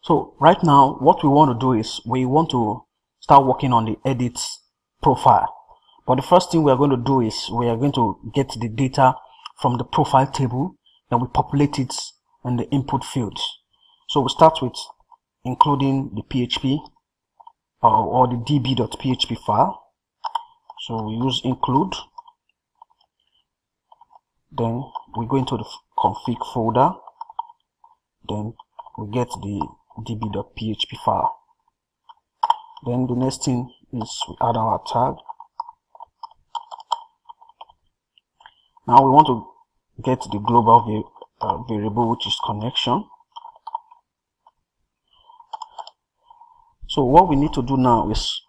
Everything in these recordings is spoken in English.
So right now, what we want to do is we want to start working on the edit profile. But the first thing we are going to do is we are going to get the data from the profile table, and we populate it in the input fields. So we start with including the PHP or the db.php file. So we use include, then we go into the config folder, then we get the db.php file. Then the next thing is we add our tag. Now we want to get the global variable, which is connection. So what we need to do now is,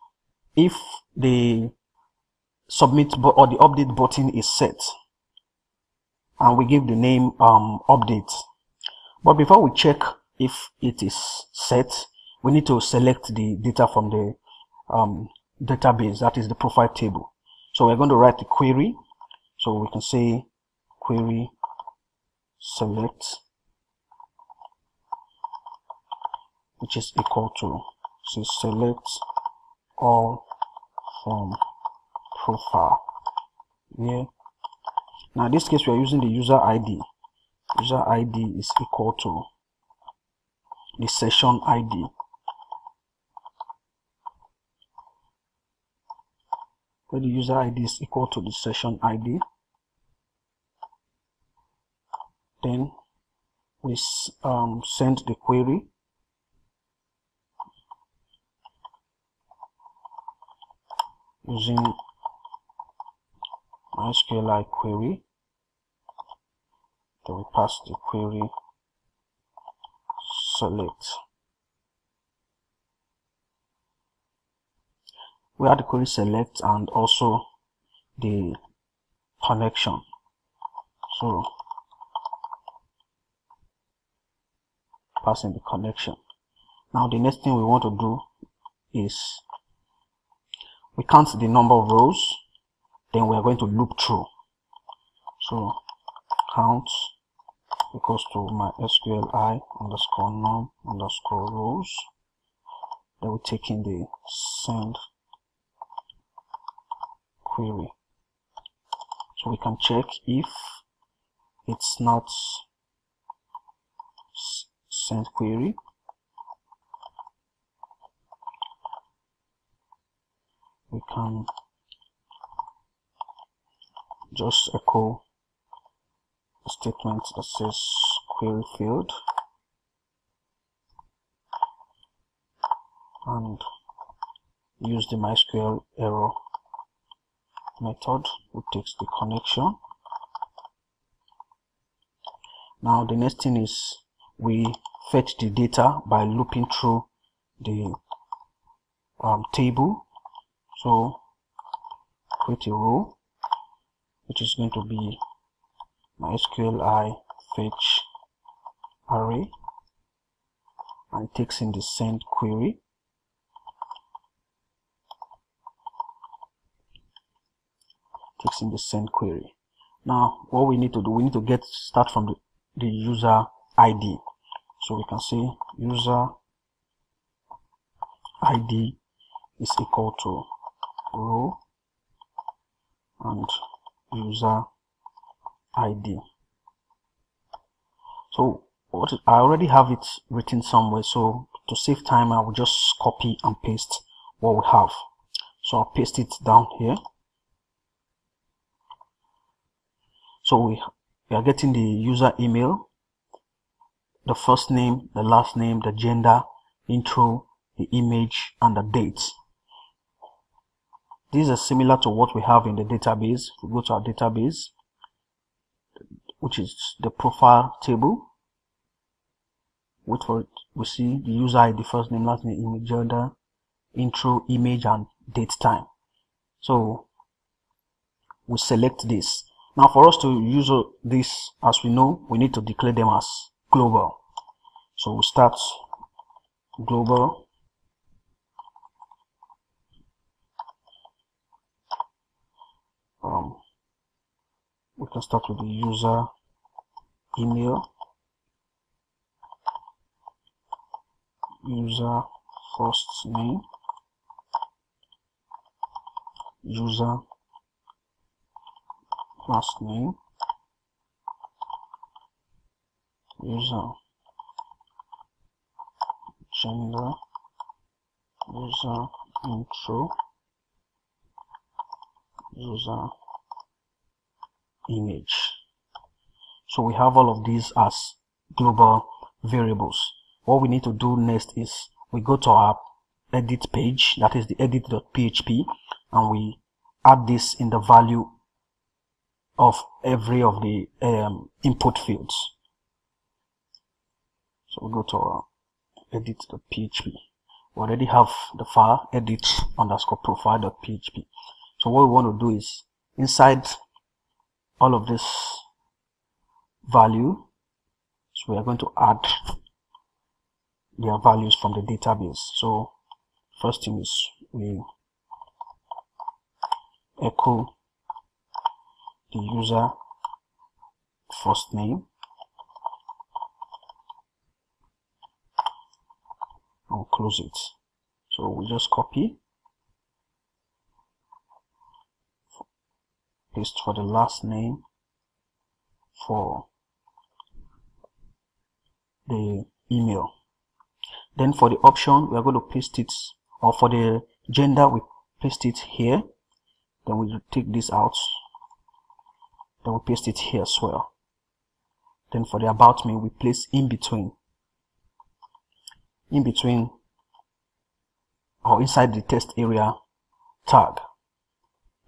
if the submit or the update button is set, and we give the name update, but before we check if it is set, we need to select the data from the database, that is the profile table. So we're going to write the query. So we can say query select, which is equal to, so select all from profile. Yeah. Now in this case we are using the user ID. User ID is equal to the session ID. Where the user ID is equal to the session ID, then we send the query. Using MySQLi query, then we pass the query select. We add the query select and also the connection. So passing the connection. Now the next thing we want to do is we count the number of rows, then we are going to loop through. So count equals to MySQLi underscore num underscore rows. Then we take in the send query. So we can check if it's not send query. We can just echo a statement that says query failed and use the MySQL error method, which takes the connection. Now the next thing is we fetch the data by looping through the table. So create a row, which is going to be MySQLi fetch array, and it takes in the send query. Takes in the send query. Now what we need to do, we need to start from the user ID. So we can say user ID is equal to row and user ID. So I already have it written somewhere, so to save time I will just copy and paste what we have. So I'll paste it down here. So we are getting the user email, the first name, the last name, the gender, intro, the image, and the date. These are similar to what we have in the database. If we go to our database, which is the profile table, wait for it, we see the user ID, first name, last name, image, gender, intro, image, and date time. So we select this. Now for us to use this, as we know, we need to declare them as global. So we start global, we can start with the user email, user first name, user last name, user gender, user intro, user image. So we have all of these as global variables. What we need to do next is we go to our edit page, that is the edit.php, and we add this in the value of every of the input fields. So we go to our edit.php. We already have the file edit_profile.php. So what we want to do is inside all of this value, so we are going to add their values from the database. So first thing is we echo the user first name and close it. So we just copy, paste for the last name, for the email. Then for the option, we are going to paste it, or for the gender, we paste it here. Then we take this out. Then we paste it here as well. Then for the about me, we place in between or inside the test area tag.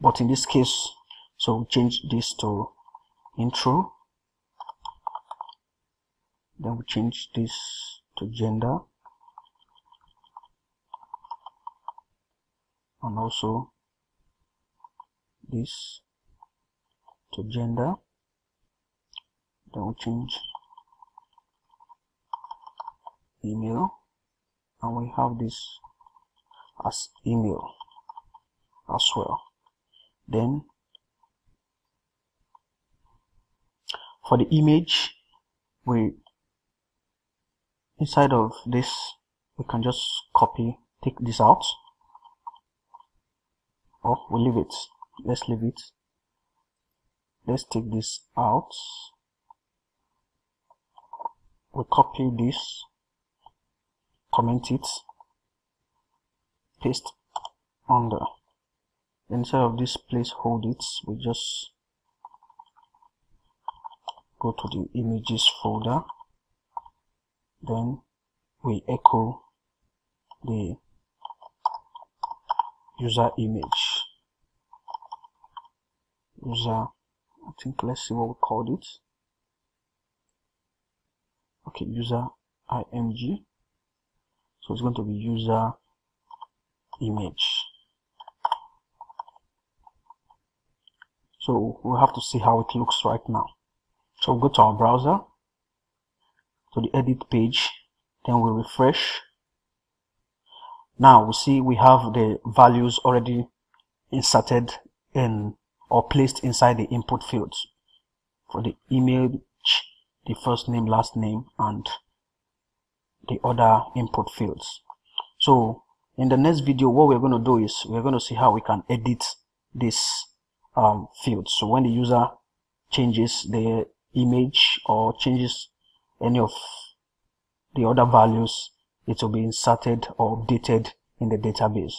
But in this case, so we change this to intro. Then we change this to gender, and also this to gender. Then we change email, and we have this as email as well. Then for the image, we inside of this, we can just copy, take this out, or we leave it. Let's leave it. Let's take this out. We copy this, comment it, paste under. Inside of this place, hold it. We just go to the images folder. Then we echo the user image. User, I think, let's see what we called it. Okay, user img. So it's going to be user image. So we'll have to see how it looks right now. So we'll go to our browser, to the edit page, then we refresh. Now we see we have the values already inserted in or placed inside the input fields. For the image, the first name, last name, and the other input fields. So in the next video, what we're going to do is we're going to see how we can edit this field. So when the user changes the image or changes any of the other values, it will be inserted or updated in the database.